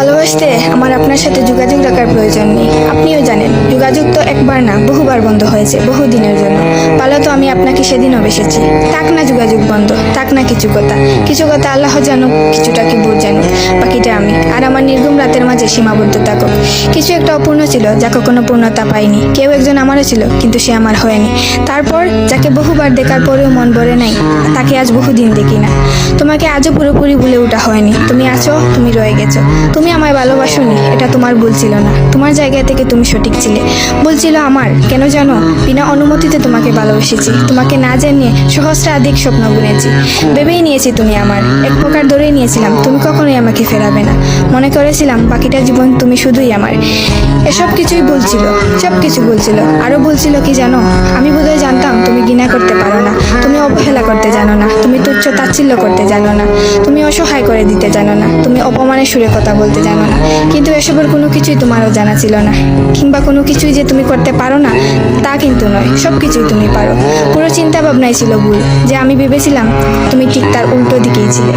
ভালোবাসতে আমার আপনার সাথে যোগাযোগ রাখার প্রয়োজন নেই। আপনিও জানেন যোগাযোগ তো একবার না বহুবার বন্ধ হয়েছে বহুদিনের জন্য। পালো তো আমি আপনাকে সেদিনও বেসেছি। থাক না যোগাযোগ বন্ধ, থাক না কিছু কথা আল্লাহ জানুক, কিছুটা কি বোধ জানুক, বাকিটা আমি আর আমার নির্ঘুম রাতের মাঝে সীমাবদ্ধ থাকুক। কিছু একটা অপূর্ণ ছিল যা কখনো পূর্ণতা পায়নি। কেউ একজন আমারও ছিল কিন্তু সে আমার হয়নি। তারপর যাকে বহুবার দেখার পরেও মন ভরে নাই, তাকে আজ বহুদিন দেখি না। তোমাকে আজও পুরোপুরি ভুলে ওঠা হয়নি। তুমি আছো, তুমি রয়ে গেছো। তুমি আমায় ভালোবাসোনি, এটা তোমার ভুল ছিল না। তোমার জায়গা থেকে তুমি সঠিক ছিলে। ভুল ছিল আমার। কেন জানো? বিনা অনুমতিতে তোমাকে ভালোবেসেছি। তোমাকে না জানিয়ে সহস্রাধিক স্বপ্ন বুনেছি। ভেবেই নিয়েছি তুমি আমার, এক প্রকার ধরেই নিয়েছিলাম তুমি কখনোই আমাকে ফেরাবে না। মনে করেছিলাম বাকিটা জীবন তুমি শুধুই আমার। এসব কিছুই ভুল ছিল, সব কিছু ভুল ছিল। আরো ভুল ছিল কি জানো? আমি বোধহয় জানতাম তুমি ঘৃণা করতে পারো না, তুমি অবহেলা করতে জানো না, তুমি তুচ্ছ তাচ্ছিল্য করতে জানো না, তুমি অসহায় করে দিতে জানো না, তুমি অপমানের সুরে কথা বলতে জানো না। কিন্তু এসবের কোনো কিছুই তোমারও জানা ছিল না, কিংবা কোনো কিছুই যে তুমি করতে পারো না তা কিন্তু নয়। সব কিছুই তুমি পারো। পুরো চিন্তা ভাবনাই ছিল ভুল, যে আমি ভেবেছিলাম তুমি ঠিক তার উল্টো দিকেই ছিলে।